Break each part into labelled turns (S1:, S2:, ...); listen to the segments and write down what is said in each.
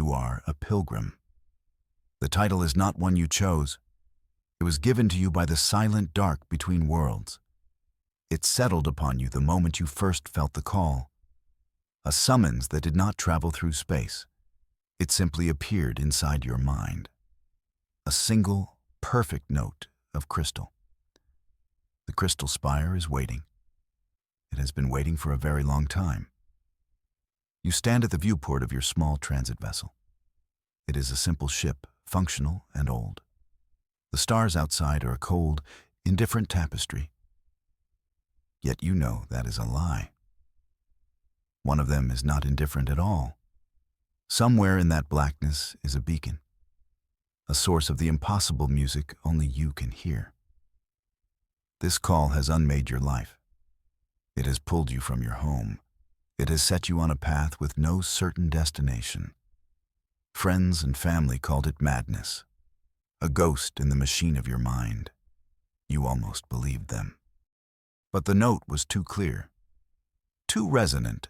S1: You are a pilgrim. The title is not one you chose. It was given to you by the silent dark between worlds. It settled upon you the moment you first felt the call. A summons that did not travel through space. It simply appeared inside your mind. A single, perfect note of crystal. The crystal spire is waiting. It has been waiting for a very long time. You stand at the viewport of your small transit vessel. It is a simple ship, functional and old. The stars outside are a cold, indifferent tapestry. Yet you know that is a lie. One of them is not indifferent at all. Somewhere in that blackness is a beacon, a source of the impossible music only you can hear. This call has unmade your life. It has pulled you from your home. It has set you on a path with no certain destination. Friends and family called it madness, a ghost in the machine of your mind. You almost believed them. But the note was too clear, too resonant.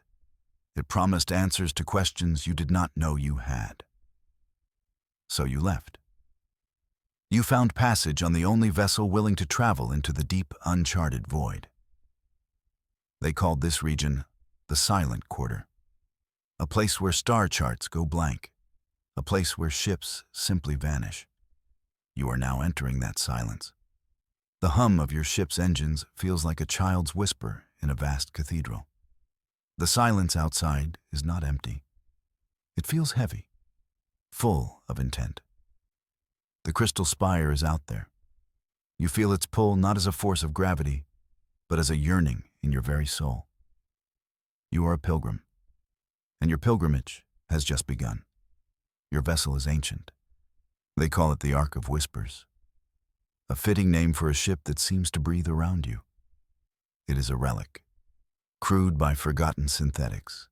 S1: It promised answers to questions you did not know you had. So you left. You found passage on the only vessel willing to travel into the deep, uncharted void. They called this region the Silent Quarter, a place where star charts go blank, a place where ships simply vanish. You are now entering that silence. The hum of your ship's engines feels like a child's whisper in a vast cathedral. The silence outside is not empty. It feels heavy, full of intent. The crystal spire is out there. You feel its pull not as a force of gravity, but as a yearning in your very soul. You are a pilgrim, and your pilgrimage has just begun. Your vessel is ancient. They call it the Ark of Whispers, a fitting name for a ship that seems to breathe around you. It is a relic, crude by forgotten synthetics.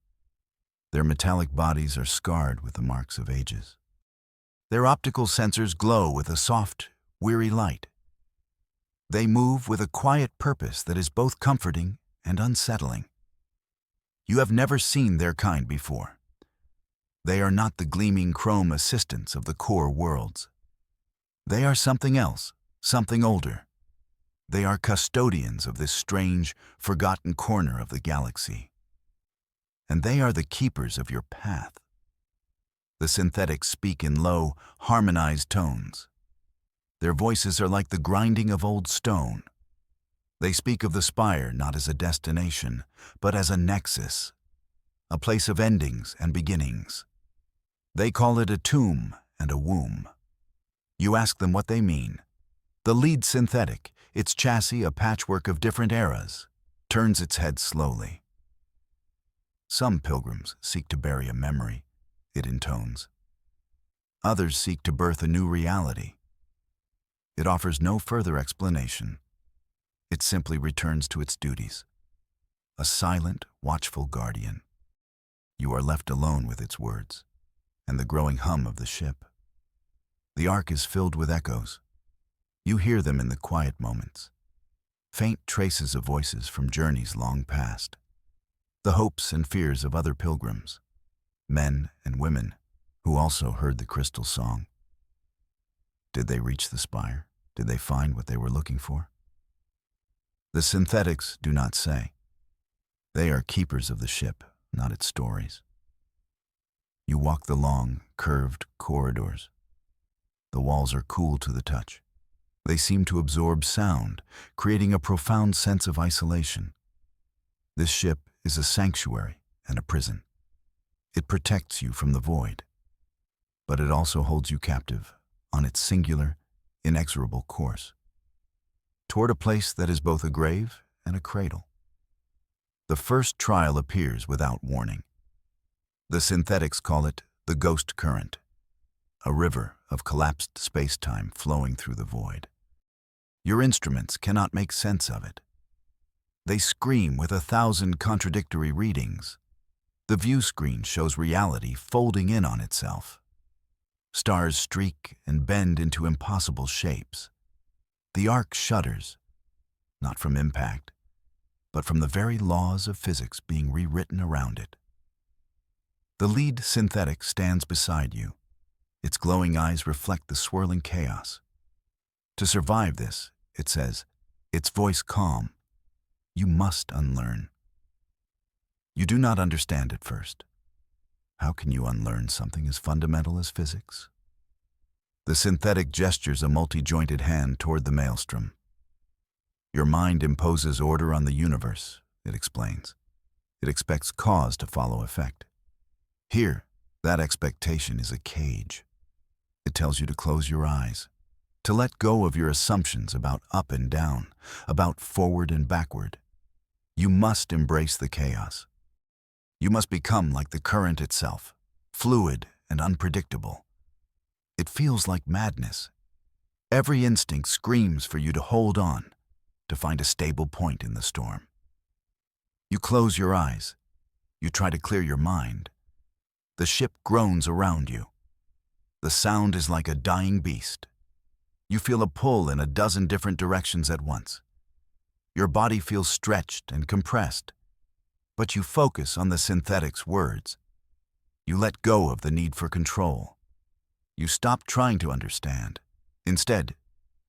S1: Their metallic bodies are scarred with the marks of ages. Their optical sensors glow with a soft, weary light. They move with a quiet purpose that is both comforting and unsettling. You have never seen their kind before. They are not the gleaming chrome assistants of the core worlds. They are something else, something older. They are custodians of this strange, forgotten corner of the galaxy. And they are the keepers of your path. The synthetics speak in low, harmonized tones. Their voices are like the grinding of old stone. They speak of the spire not as a destination, but as a nexus, a place of endings and beginnings. They call it a tomb and a womb. You ask them what they mean. The lead synthetic, its chassis a patchwork of different eras, turns its head slowly. Some pilgrims seek to bury a memory, it intones. Others seek to birth a new reality. It offers no further explanation. It simply returns to its duties. A silent, watchful guardian. You are left alone with its words and the growing hum of the ship. The Ark is filled with echoes. You hear them in the quiet moments. Faint traces of voices from journeys long past. The hopes and fears of other pilgrims, men and women who also heard the crystal song. Did they reach the spire? Did they find what they were looking for? The synthetics do not say. They are keepers of the ship, not its stories. You walk the long, curved corridors. The walls are cool to the touch. They seem to absorb sound, creating a profound sense of isolation. This ship is a sanctuary and a prison. It protects you from the void, but it also holds you captive on its singular, inexorable course, toward a place that is both a grave and a cradle. The first trial appears without warning. The synthetics call it the ghost current, a river of collapsed space-time flowing through the void. Your instruments cannot make sense of it. They scream with 1,000 contradictory readings. The view screen shows reality folding in on itself. Stars streak and bend into impossible shapes. The Ark shudders, not from impact, but from the very laws of physics being rewritten around it. The lead synthetic stands beside you. Its glowing eyes reflect the swirling chaos. To survive this, it says, its voice calm, you must unlearn. You do not understand at first. How can you unlearn something as fundamental as physics? The synthetic gestures a multi-jointed hand toward the maelstrom. Your mind imposes order on the universe, it explains. It expects cause to follow effect. Here, that expectation is a cage. It tells you to close your eyes, to let go of your assumptions about up and down, about forward and backward. You must embrace the chaos. You must become like the current itself, fluid and unpredictable. It feels like madness. Every instinct screams for you to hold on, to find a stable point in the storm. You close your eyes. You try to clear your mind. The ship groans around you. The sound is like a dying beast. You feel a pull in a dozen different directions at once. Your body feels stretched and compressed, but you focus on the synthetic's words. You let go of the need for control. You stop trying to understand. Instead,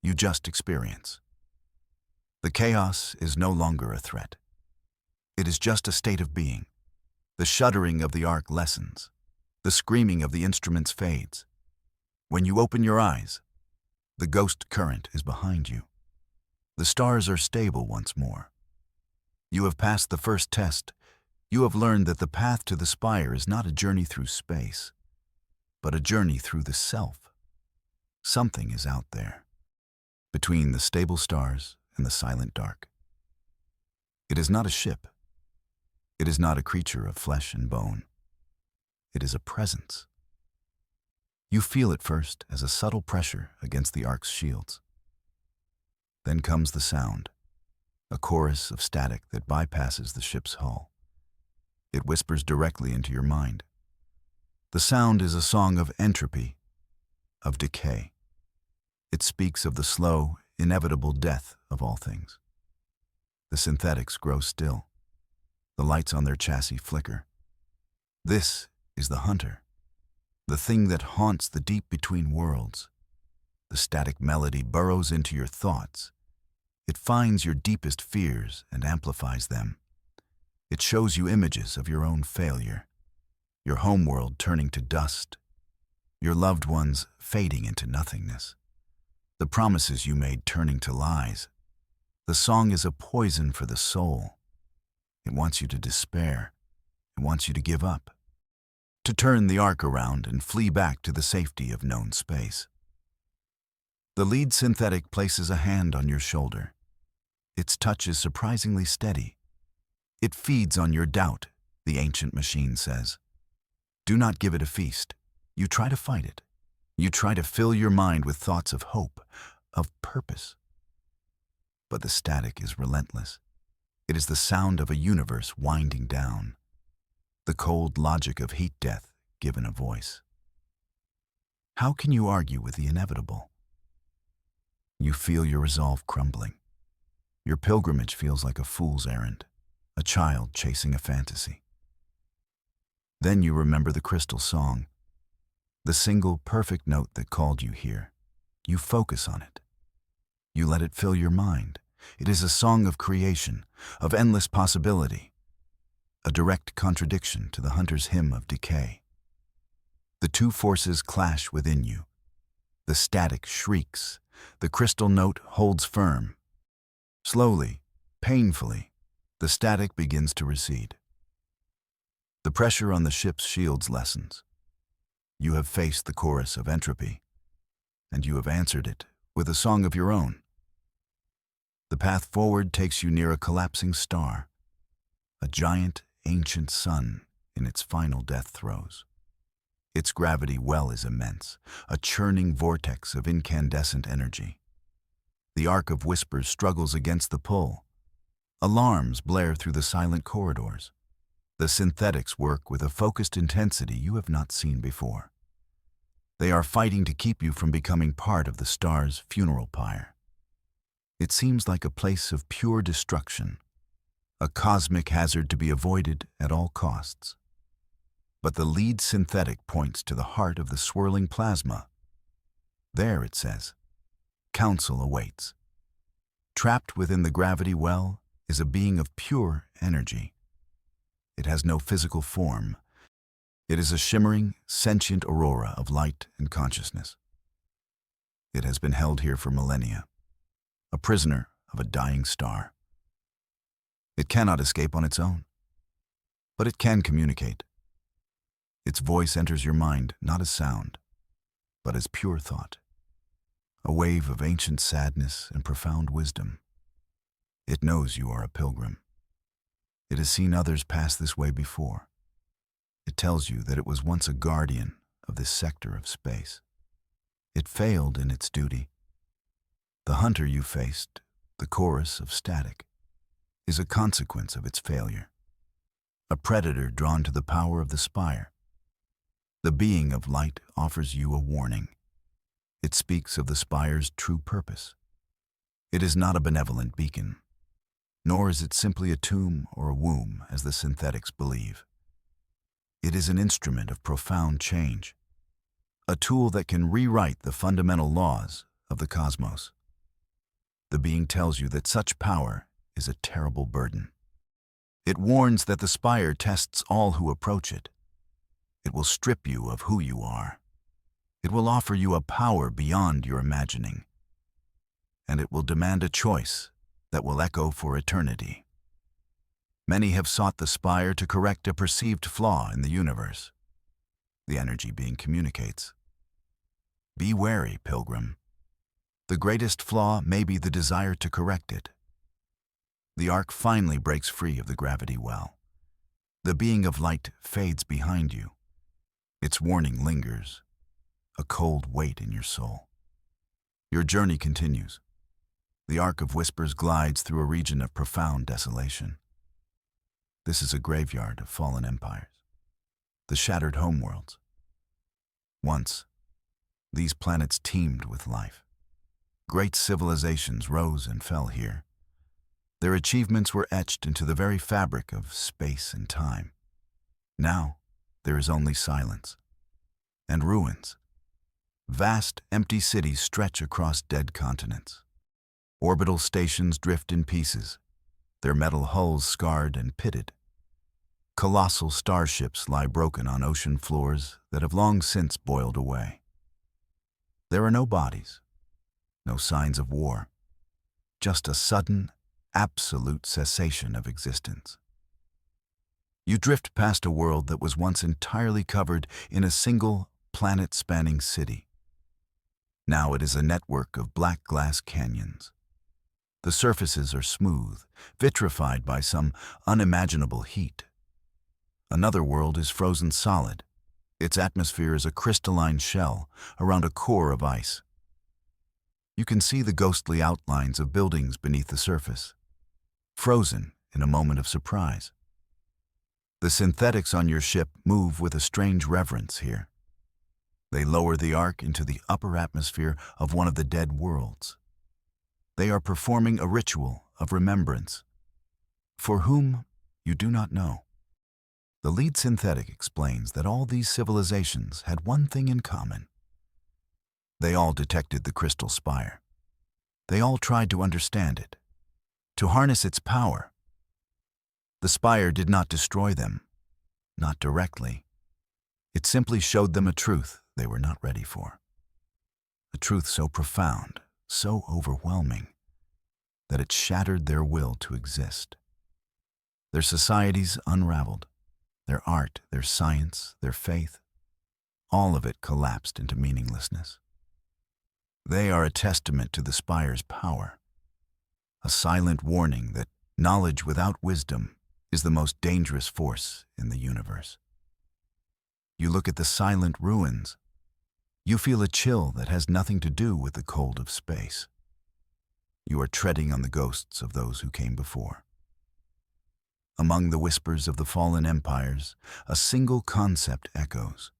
S1: you just experience. The chaos is no longer a threat. It is just a state of being. The shuddering of the arc lessens. The screaming of the instruments fades. When you open your eyes, the ghost current is behind you. The stars are stable once more. You have passed the first test. You have learned that the path to the Spire is not a journey through space, but a journey through the self. Something is out there, between the stable stars and the silent dark. It is not a ship. It is not a creature of flesh and bone. It is a presence. You feel it first as a subtle pressure against the ark's shields. Then comes the sound, a chorus of static that bypasses the ship's hull. It whispers directly into your mind. The sound is a song of entropy, of decay. It speaks of the slow, inevitable death of all things. The synthetics grow still. The lights on their chassis flicker. This is the hunter, the thing that haunts the deep between worlds. The static melody burrows into your thoughts. It finds your deepest fears and amplifies them. It shows you images of your own failure, your homeworld turning to dust, your loved ones fading into nothingness, the promises you made turning to lies. The song is a poison for the soul. It wants you to despair. It wants you to give up, to turn the arc around and flee back to the safety of known space. The lead synthetic places a hand on your shoulder. Its touch is surprisingly steady. It feeds on your doubt, the ancient machine says. Do not give it a feast. You try to fight it. You try to fill your mind with thoughts of hope, of purpose. But the static is relentless. It is the sound of a universe winding down. The cold logic of heat death given a voice. How can you argue with the inevitable? You feel your resolve crumbling. Your pilgrimage feels like a fool's errand, a child chasing a fantasy. Then you remember the crystal song, the single perfect note that called you here. You focus on it. You let it fill your mind. It is a song of creation, of endless possibility, a direct contradiction to the hunter's hymn of decay. The two forces clash within you. The static shrieks. The crystal note holds firm. Slowly, painfully, the static begins to recede. The pressure on the ship's shields lessens. You have faced the chorus of entropy, and you have answered it with a song of your own. The path forward takes you near a collapsing star, a giant, ancient sun in its final death throes. Its gravity well is immense, a churning vortex of incandescent energy. The arc of whispers struggles against the pull. Alarms blare through the silent corridors. The synthetics work with a focused intensity you have not seen before. They are fighting to keep you from becoming part of the star's funeral pyre. It seems like a place of pure destruction, a cosmic hazard to be avoided at all costs. But the lead synthetic points to the heart of the swirling plasma. There, it says, counsel awaits. Trapped within the gravity well is a being of pure energy. It has no physical form. It is a shimmering, sentient aurora of light and consciousness. It has been held here for millennia, a prisoner of a dying star. It cannot escape on its own, but it can communicate. Its voice enters your mind not as sound, but as pure thought, a wave of ancient sadness and profound wisdom. It knows you are a pilgrim. It has seen others pass this way before. It tells you that it was once a guardian of this sector of space. It failed in its duty. The hunter you faced, the chorus of static, is a consequence of its failure. A predator drawn to the power of the Spire. The being of light offers you a warning. It speaks of the Spire's true purpose. It is not a benevolent beacon, nor is it simply a tomb or a womb, as the synthetics believe. It is an instrument of profound change, a tool that can rewrite the fundamental laws of the cosmos. The being tells you that such power is a terrible burden. It warns that the Spire tests all who approach it. It will strip you of who you are. It will offer you a power beyond your imagining. And it will demand a choice that will echo for eternity. Many have sought the Spire to correct a perceived flaw in the universe. The energy being communicates. Be wary, pilgrim. The greatest flaw may be the desire to correct it. The arc finally breaks free of the gravity well. The being of light fades behind you. Its warning lingers, a cold weight in your soul. Your journey continues. The arc of whispers glides through a region of profound desolation. This is a graveyard of fallen empires, the shattered homeworlds. Once, these planets teemed with life. Great civilizations rose and fell here. Their achievements were etched into the very fabric of space and time. Now, there is only silence and ruins. Vast, empty cities stretch across dead continents. Orbital stations drift in pieces, their metal hulls scarred and pitted. Colossal starships lie broken on ocean floors that have long since boiled away. There are no bodies, no signs of war, just a sudden, absolute cessation of existence. You drift past a world that was once entirely covered in a single, planet-spanning city. Now it is a network of black glass canyons. The surfaces are smooth, vitrified by some unimaginable heat. Another world is frozen solid. Its atmosphere is a crystalline shell around a core of ice. You can see the ghostly outlines of buildings beneath the surface, frozen in a moment of surprise. The synthetics on your ship move with a strange reverence here. They lower the ark into the upper atmosphere of one of the dead worlds. They are performing a ritual of remembrance. For whom, you do not know. The lead synthetic explains that all these civilizations had one thing in common. They all detected the crystal spire. They all tried to understand it, to harness its power. The spire did not destroy them, not directly. It simply showed them a truth they were not ready for. A truth so profound, so overwhelming, that it shattered their will to exist. Their societies unraveled, their art, their science, their faith, all of it collapsed into meaninglessness. They are a testament to the spire's power, a silent warning that knowledge without wisdom is the most dangerous force in the universe. You look at the silent ruins. You feel a chill that has nothing to do with the cold of space. You are treading on the ghosts of those who came before. Among the whispers of the fallen empires, a single concept echoes,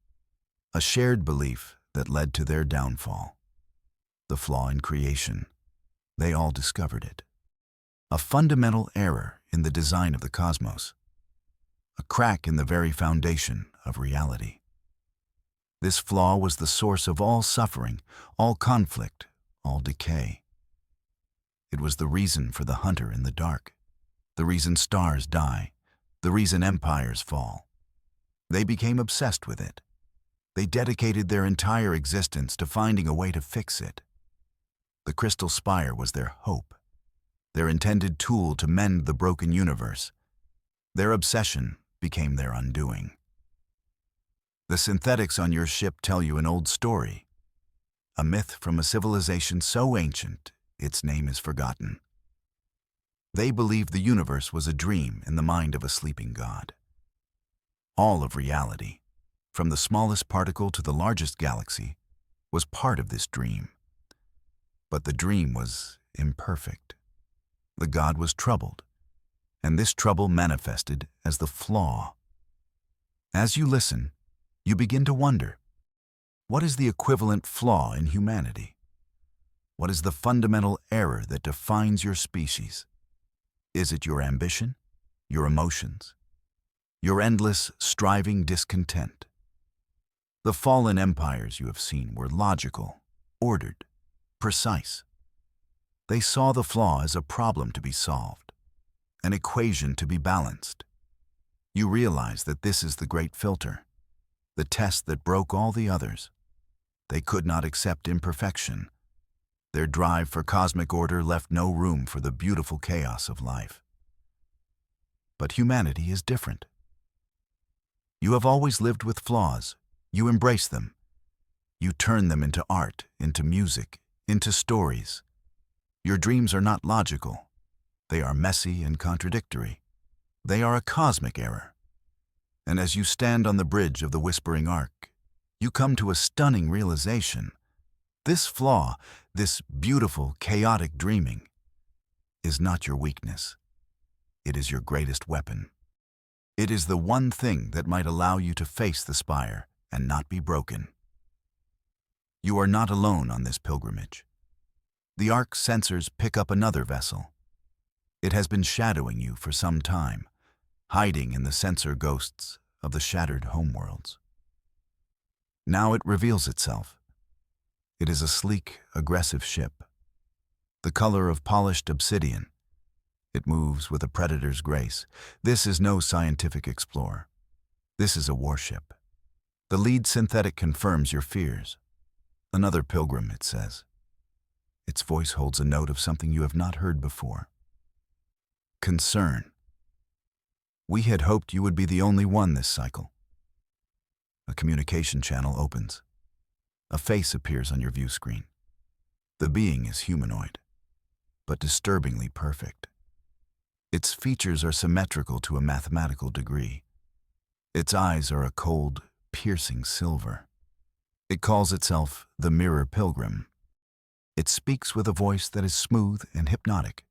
S1: a shared belief that led to their downfall. The flaw in creation. They all discovered it. A fundamental error in the design of the cosmos. A crack in the very foundation of reality. This flaw was the source of all suffering, all conflict, all decay. It was the reason for the hunter in the dark, the reason stars die, the reason empires fall. They became obsessed with it. They dedicated their entire existence to finding a way to fix it. The crystal spire was their hope, their intended tool to mend the broken universe. Their obsession became their undoing. The synthetics on your ship tell you an old story, a myth from a civilization so ancient its name is forgotten. They believed the universe was a dream in the mind of a sleeping god. All of reality, from the smallest particle to the largest galaxy, was part of this dream. But the dream was imperfect. The god was troubled, and this trouble manifested as the flaw. As you listen, you begin to wonder, what is the equivalent flaw in humanity? What is the fundamental error that defines your species? Is it your ambition, your emotions, your endless, striving discontent? The fallen empires you have seen were logical, ordered, precise. They saw the flaw as a problem to be solved, an equation to be balanced. You realize that this is the great filter, the test that broke all the others. They could not accept imperfection. Their drive for cosmic order left no room for the beautiful chaos of life. But humanity is different. You have always lived with flaws. You embrace them. You turn them into art, into music, into stories. Your dreams are not logical. They are messy and contradictory. They are a cosmic error. And as you stand on the bridge of the Whispering Ark, you come to a stunning realization. This flaw, this beautiful, chaotic dreaming, is not your weakness. It is your greatest weapon. It is the one thing that might allow you to face the spire and not be broken. You are not alone on this pilgrimage. The Ark's sensors pick up another vessel. It has been shadowing you for some time, hiding in the sensor ghosts of the shattered homeworlds. Now it reveals itself. It is a sleek, aggressive ship, the color of polished obsidian. It moves with a predator's grace. This is no scientific explorer. This is a warship. The lead synthetic confirms your fears. Another pilgrim, it says. Its voice holds a note of something you have not heard before. Concern. We had hoped you would be the only one this cycle. A communication channel opens. A face appears on your view screen. The being is humanoid, but disturbingly perfect. Its features are symmetrical to a mathematical degree. Its eyes are a cold, piercing silver. It calls itself the Mirror Pilgrim. It speaks with a voice that is smooth and hypnotic.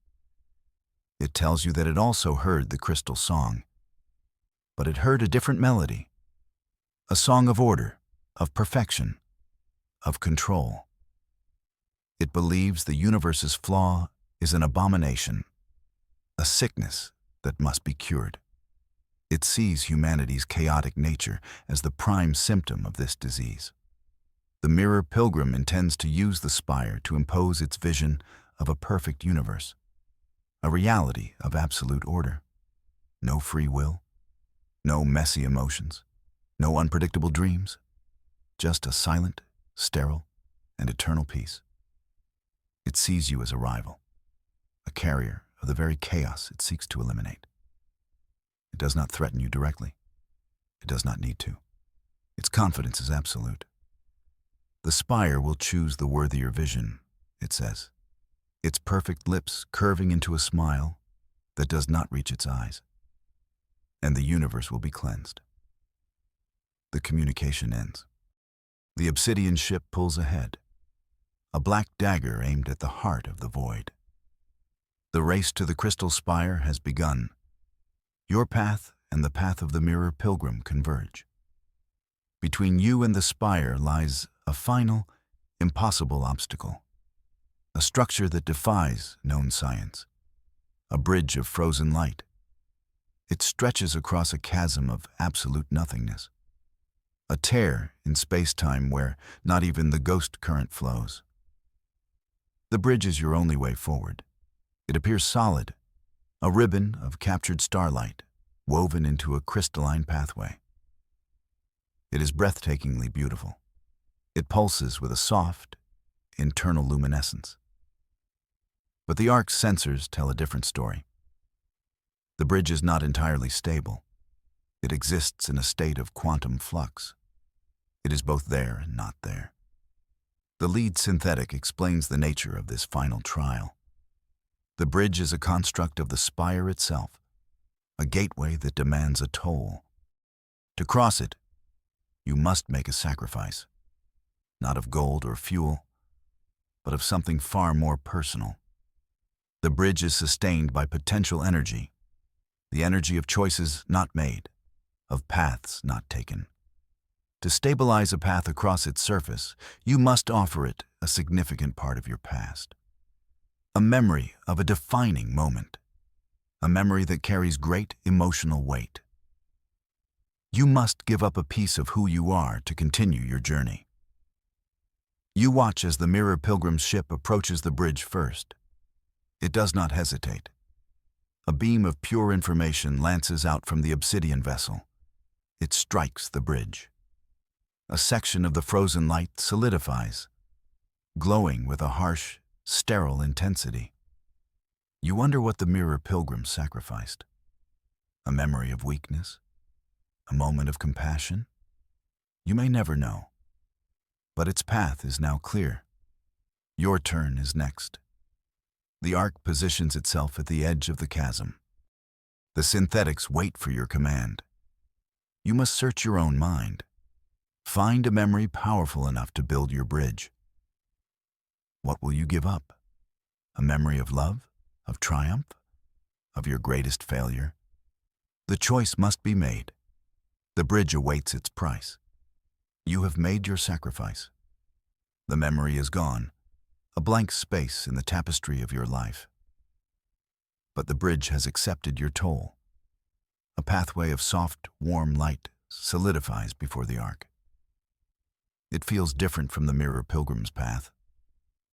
S1: It tells you that it also heard the crystal song, but it heard a different melody, a song of order, of perfection, of control. It believes the universe's flaw is an abomination, a sickness that must be cured. It sees humanity's chaotic nature as the prime symptom of this disease. The Mirror Pilgrim intends to use the Spire to impose its vision of a perfect universe, a reality of absolute order. No free will, no messy emotions, no unpredictable dreams, just a silent, sterile, and eternal peace. It sees you as a rival, a carrier of the very chaos it seeks to eliminate. It does not threaten you directly. It does not need to. Its confidence is absolute. The Spire will choose the worthier vision, it says, its perfect lips curving into a smile that does not reach its eyes, and the universe will be cleansed. The communication ends. The obsidian ship pulls ahead, a black dagger aimed at the heart of the void. The race to the crystal spire has begun. Your path and the path of the Mirror Pilgrim converge. Between you and the spire lies a final, impossible obstacle, a structure that defies known science, a bridge of frozen light. It stretches across a chasm of absolute nothingness. a tear in space-time where not even the ghost current flows. The bridge is your only way forward. It appears solid, a ribbon of captured starlight woven into a crystalline pathway. It is breathtakingly beautiful. It pulses with a soft, internal luminescence. But the Ark's sensors tell a different story. The bridge is not entirely stable. It exists in a state of quantum flux. It is both there and not there. The lead synthetic explains the nature of this final trial. The bridge is a construct of the Spire itself, a gateway that demands a toll. To cross it, you must make a sacrifice, not of gold or fuel, but of something far more personal. The bridge is sustained by potential energy, the energy of choices not made, of paths not taken. To stabilize a path across its surface, you must offer it a significant part of your past. A memory of a defining moment. A memory that carries great emotional weight. You must give up a piece of who you are to continue your journey. You watch as the Mirror Pilgrim's ship approaches the bridge first. It does not hesitate. A beam of pure information lances out from the obsidian vessel. It strikes the bridge. A section of the frozen light solidifies, glowing with a harsh, sterile intensity. You wonder what the Mirror Pilgrim sacrificed. A memory of weakness? A moment of compassion? You may never know. But its path is now clear. Your turn is next. The Ark positions itself at the edge of the chasm. The synthetics wait for your command. You must search your own mind. Find a memory powerful enough to build your bridge. What will you give up? A memory of love? Of triumph? Of your greatest failure? The choice must be made. The bridge awaits its price. You have made your sacrifice. The memory is gone, a blank space in the tapestry of your life. But the bridge has accepted your toll. A pathway of soft, warm light solidifies before the Ark. It feels different from the Mirror Pilgrim's path.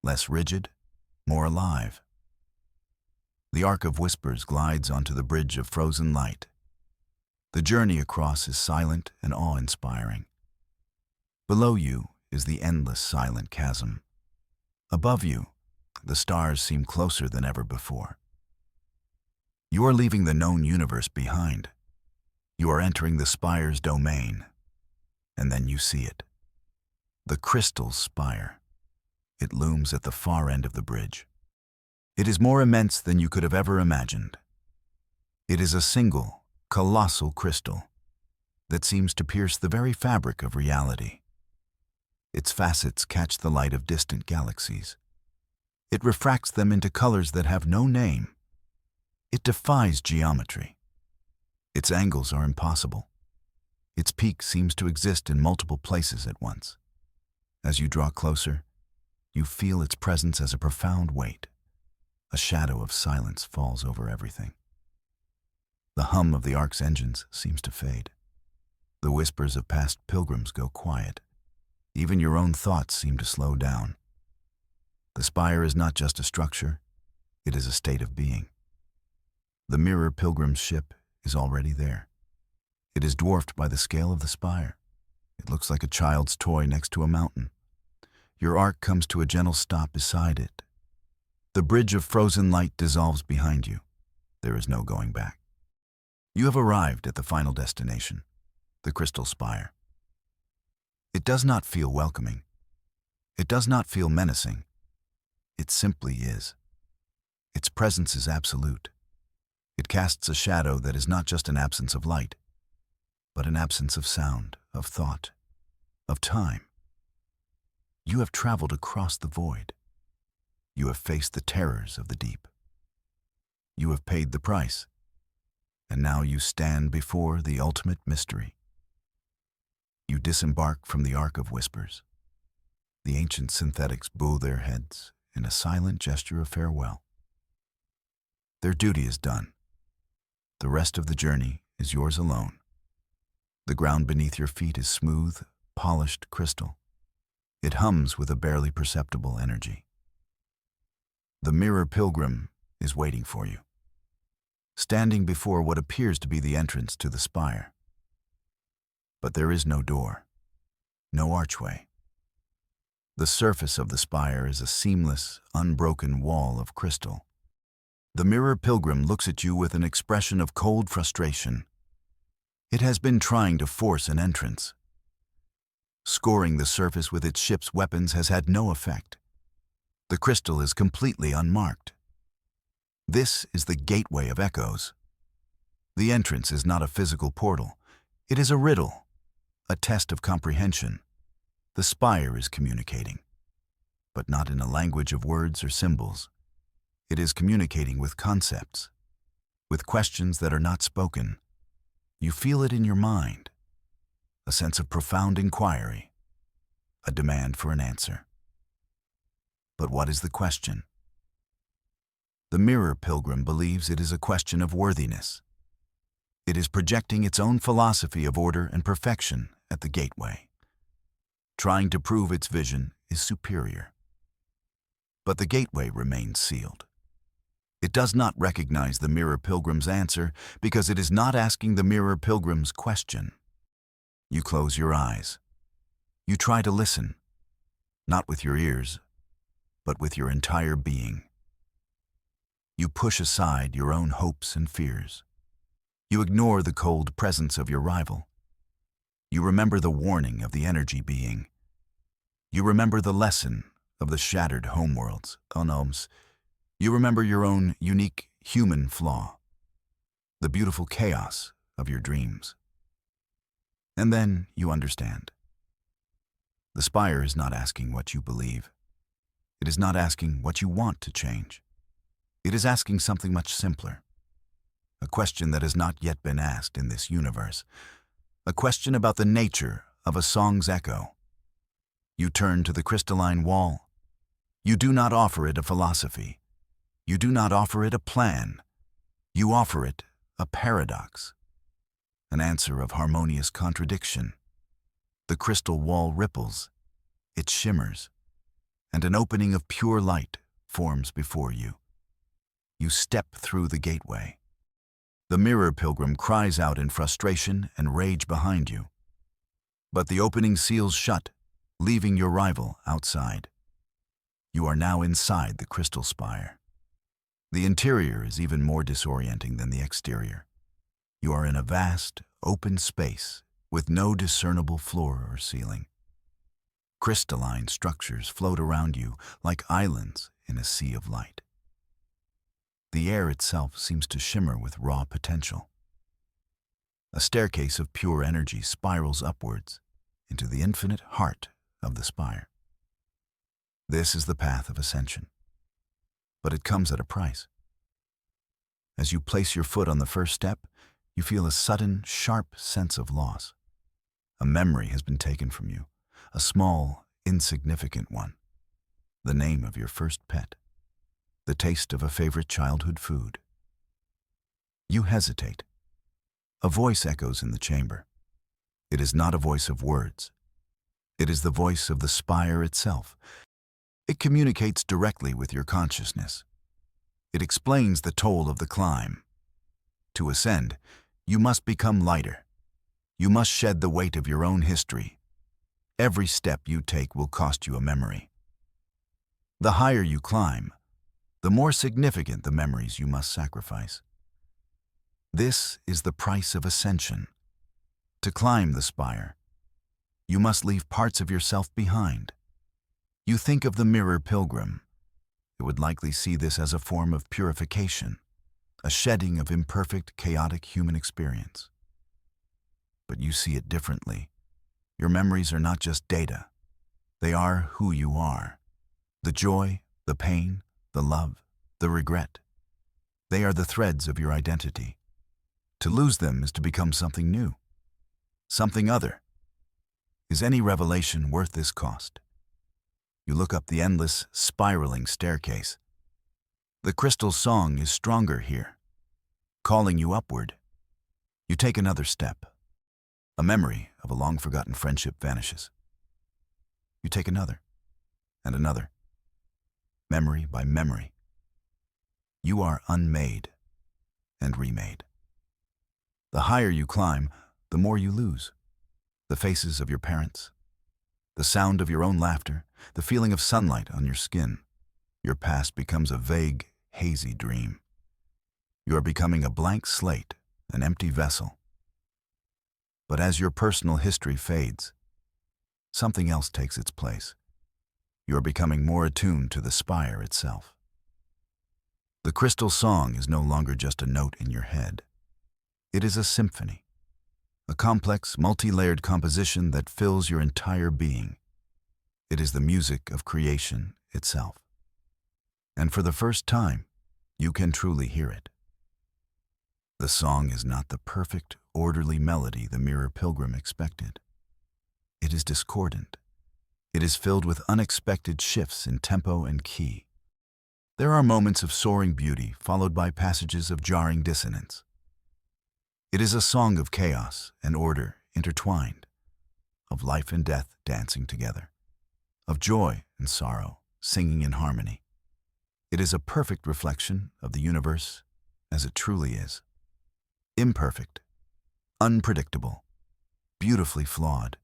S1: Less rigid, more alive. The Ark of Whispers glides onto the bridge of frozen light. The journey across is silent and awe-inspiring. Below you is the endless silent chasm. Above you, the stars seem closer than ever before. You are leaving the known universe behind. You are entering the Spire's domain. And then you see it. The crystal spire. It looms at the far end of the bridge. It is more immense than you could have ever imagined. It is a single, colossal crystal that seems to pierce the very fabric of reality. Its facets catch the light of distant galaxies. It refracts them into colors that have no name. It defies geometry. Its angles are impossible. Its peak seems to exist in multiple places at once. As you draw closer, you feel its presence as a profound weight. A shadow of silence falls over everything. The hum of the Ark's engines seems to fade. The whispers of past pilgrims go quiet. Even your own thoughts seem to slow down. The Spire is not just a structure, it is a state of being. The Mirror Pilgrim's ship is already there. It is dwarfed by the scale of the Spire. It looks like a child's toy next to a mountain. Your Ark comes to a gentle stop beside it. The bridge of frozen light dissolves behind you. There is no going back. You have arrived at the final destination, the Crystal Spire. It does not feel welcoming. It does not feel menacing. It simply is. Its presence is absolute. It casts a shadow that is not just an absence of light, but an absence of sound, of thought, of time. You have traveled across the void. You have faced the terrors of the deep. You have paid the price, and now you stand before the ultimate mystery. You disembark from the Ark of Whispers. The ancient synthetics bow their heads in a silent gesture of farewell. Their duty is done. The rest of the journey is yours alone. The ground beneath your feet is smooth, polished crystal. It hums with a barely perceptible energy. The mirror pilgrim is waiting for you, standing before what appears to be the entrance to the spire. But there is no door, no archway. The surface of the spire is a seamless, unbroken wall of crystal. The mirror pilgrim looks at you with an expression of cold frustration. It has been trying to force an entrance. Scoring the surface with its ship's weapons has had no effect. The crystal is completely unmarked. This is the gateway of echoes. The entrance is not a physical portal. It is a riddle, a test of comprehension. The spire is communicating, but not in a language of words or symbols. It is communicating with concepts, with questions that are not spoken. You feel it in your mind, a sense of profound inquiry, a demand for an answer. But what is the question? The mirror pilgrim believes it is a question of worthiness. It is projecting its own philosophy of order and perfection at the gateway. Trying to prove its vision is superior. But the gateway remains sealed. It does not recognize the mirror pilgrim's answer because it is not asking the mirror pilgrim's question. You close your eyes. You try to listen, not with your ears, but with your entire being. You push aside your own hopes and fears. You ignore the cold presence of your rival. You remember the warning of the energy being. You remember the lesson of the shattered homeworlds, unknowns. You remember your own unique human flaw, the beautiful chaos of your dreams. And then you understand. The spire is not asking what you believe. It is not asking what you want to change. It is asking something much simpler. A question that has not yet been asked in this universe. A question about the nature of a song's echo. You turn to the crystalline wall. You do not offer it a philosophy. You do not offer it a plan. You offer it a paradox. An answer of harmonious contradiction. The crystal wall ripples. It shimmers. And an opening of pure light forms before you. You step through the gateway. The mirror pilgrim cries out in frustration and rage behind you. But the opening seals shut, leaving your rival outside. You are now inside the crystal spire. The interior is even more disorienting than the exterior. You are in a vast, open space with no discernible floor or ceiling. Crystalline structures float around you like islands in a sea of light. The air itself seems to shimmer with raw potential. A staircase of pure energy spirals upwards into the infinite heart of the spire. This is the path of ascension, but it comes at a price. As you place your foot on the first step, you feel a sudden, sharp sense of loss. A memory has been taken from you, a small, insignificant one. The name of your first pet. The taste of a favorite childhood food. You hesitate. A voice echoes in the chamber. It is not a voice of words. It is the voice of the spire itself. It communicates directly with your consciousness. It explains the toll of the climb. To ascend, you must become lighter. You must shed the weight of your own history. Every step you take will cost you a memory. The higher you climb, the more significant the memories you must sacrifice. This is the price of ascension. To climb the spire, you must leave parts of yourself behind. You think of the mirror pilgrim. It would likely see this as a form of purification, a shedding of imperfect, chaotic human experience. But you see it differently. Your memories are not just data. They are who you are. The joy, the pain, the love, the regret. They are the threads of your identity. To lose them is to become something new, something other. Is any revelation worth this cost? You look up the endless, spiraling staircase. The crystal song is stronger here, calling you upward. You take another step. A memory of a long-forgotten friendship vanishes. You take another, and another, memory by memory. You are unmade and remade. The higher you climb, the more you lose. The faces of your parents, the sound of your own laughter, the feeling of sunlight on your skin. Your past becomes a vague, hazy dream. You are becoming a blank slate, an empty vessel. But as your personal history fades, something else takes its place. You are becoming more attuned to the spire itself. The crystal song is no longer just a note in your head. It is a symphony, a complex, multi-layered composition that fills your entire being. It is the music of creation itself. And for the first time, you can truly hear it. The song is not the perfect, orderly melody the mirror pilgrim expected. It is discordant. It is filled with unexpected shifts in tempo and key. There are moments of soaring beauty followed by passages of jarring dissonance. It is a song of chaos and order intertwined, of life and death dancing together, of joy and sorrow singing in harmony. It is a perfect reflection of the universe as it truly is. Imperfect, unpredictable, beautifully flawed,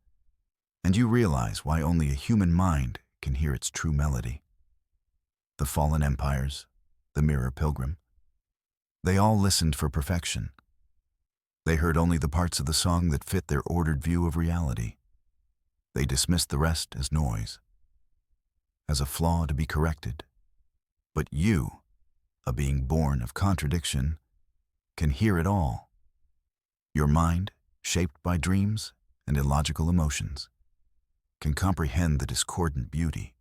S1: and you realize why only a human mind can hear its true melody. The fallen empires, the mirror pilgrim, they all listened for perfection. They heard only the parts of the song that fit their ordered view of reality. They dismissed the rest as noise, as a flaw to be corrected. But you, a being born of contradiction, can hear it all. Your mind, shaped by dreams and illogical emotions, can comprehend the discordant beauty.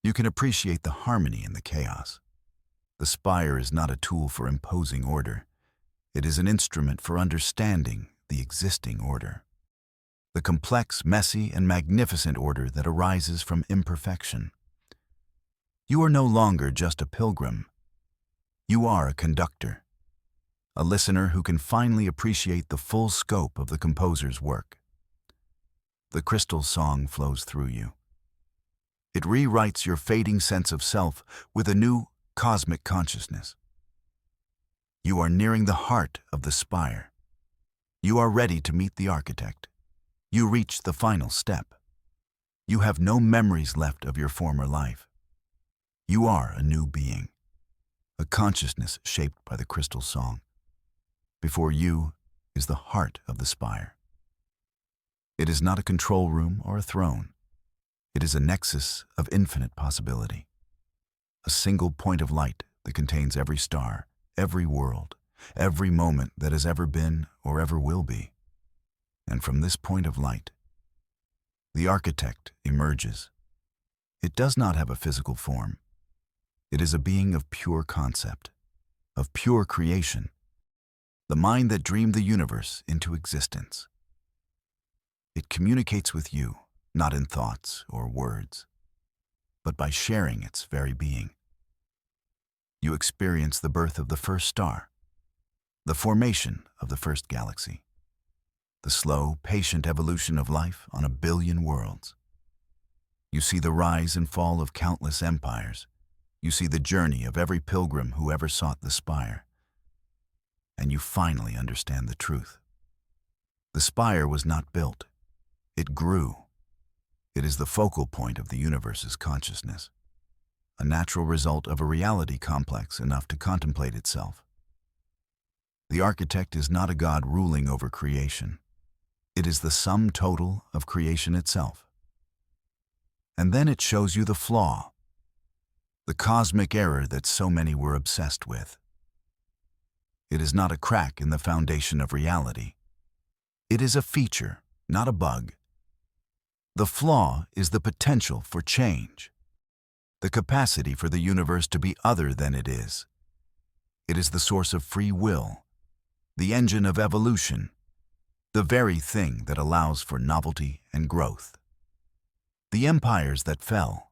S1: You can appreciate the harmony in the chaos. The spire is not a tool for imposing order. It is an instrument for understanding the existing order. The complex, messy, and magnificent order that arises from imperfection. You are no longer just a pilgrim. You are a conductor, a listener who can finally appreciate the full scope of the composer's work. The crystal song flows through you. It rewrites your fading sense of self with a new cosmic consciousness. You are nearing the heart of the spire. You are ready to meet the architect. You reach the final step. You have no memories left of your former life. You are a new being, a consciousness shaped by the crystal song. Before you is the heart of the spire. It is not a control room or a throne. It is a nexus of infinite possibility. A single point of light that contains every star, every world, every moment that has ever been or ever will be. And from this point of light, the architect emerges. It does not have a physical form. It is a being of pure concept, of pure creation, the mind that dreamed the universe into existence. It communicates with you, not in thoughts or words, but by sharing its very being. You experience the birth of the first star, the formation of the first galaxy, the slow, patient evolution of life on a billion worlds. You see the rise and fall of countless empires. You see the journey of every pilgrim who ever sought the spire. And you finally understand the truth. The spire was not built. It grew. It is the focal point of the universe's consciousness, a natural result of a reality complex enough to contemplate itself. The architect is not a god ruling over creation. It is the sum total of creation itself. And then it shows you the flaw, the cosmic error that so many were obsessed with. It is not a crack in the foundation of reality. It is a feature, not a bug. The flaw is the potential for change, the capacity for the universe to be other than it is. It is the source of free will, the engine of evolution, the very thing that allows for novelty and growth. The empires that fell,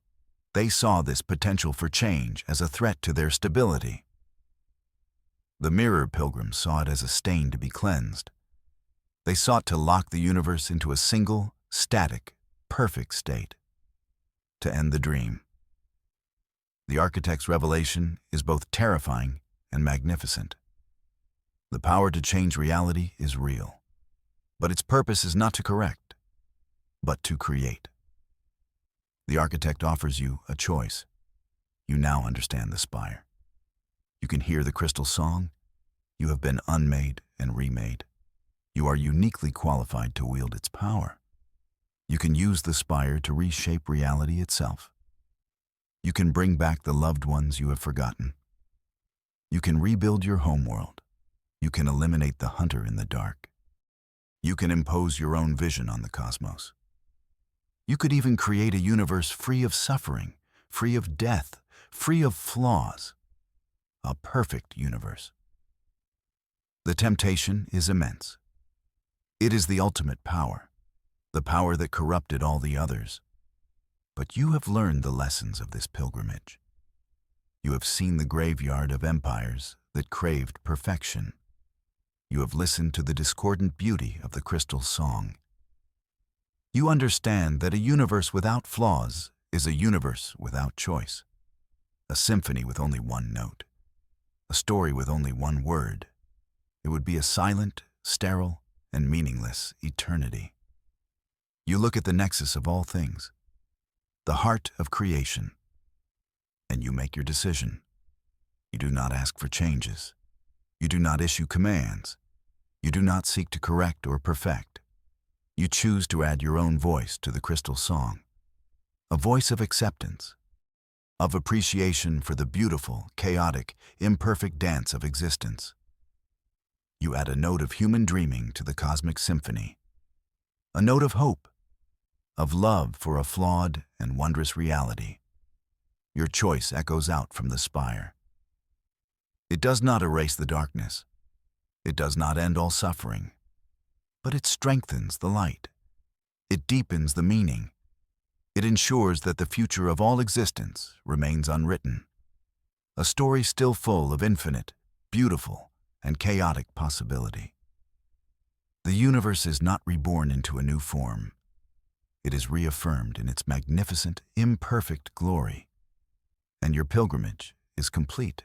S1: they saw this potential for change as a threat to their stability. The mirror pilgrims saw it as a stain to be cleansed. They sought to lock the universe into a single, static, perfect state, to end the dream. The architect's revelation is both terrifying and magnificent. The power to change reality is real, but its purpose is not to correct, but to create. The architect offers you a choice. You now understand the spire. You can hear the crystal song. You have been unmade and remade. You are uniquely qualified to wield its power. You can use the spire to reshape reality itself. You can bring back the loved ones you have forgotten. You can rebuild your homeworld. You can eliminate the hunter in the dark. You can impose your own vision on the cosmos. You could even create a universe free of suffering, free of death, free of flaws. A perfect universe. The temptation is immense. It is the ultimate power, the power that corrupted all the others. But you have learned the lessons of this pilgrimage. You have seen the graveyard of empires that craved perfection. You have listened to the discordant beauty of the crystal song. You understand that a universe without flaws is a universe without choice, a symphony with only one note, a story with only one word. It would be a silent, sterile, and meaningless eternity. You look at the nexus of all things, the heart of creation, and you make your decision. You do not ask for changes. You do not issue commands. You do not seek to correct or perfect. You choose to add your own voice to the crystal song, a voice of acceptance, of appreciation for the beautiful, chaotic, imperfect dance of existence. You add a note of human dreaming to the cosmic symphony, a note of hope, of love for a flawed and wondrous reality. Your choice echoes out from the spire. It does not erase the darkness. It does not end all suffering, but it strengthens the light. It deepens the meaning. It ensures that the future of all existence remains unwritten, a story still full of infinite, beautiful, and chaotic possibility. The universe is not reborn into a new form. It is reaffirmed in its magnificent, imperfect glory, and your pilgrimage is complete.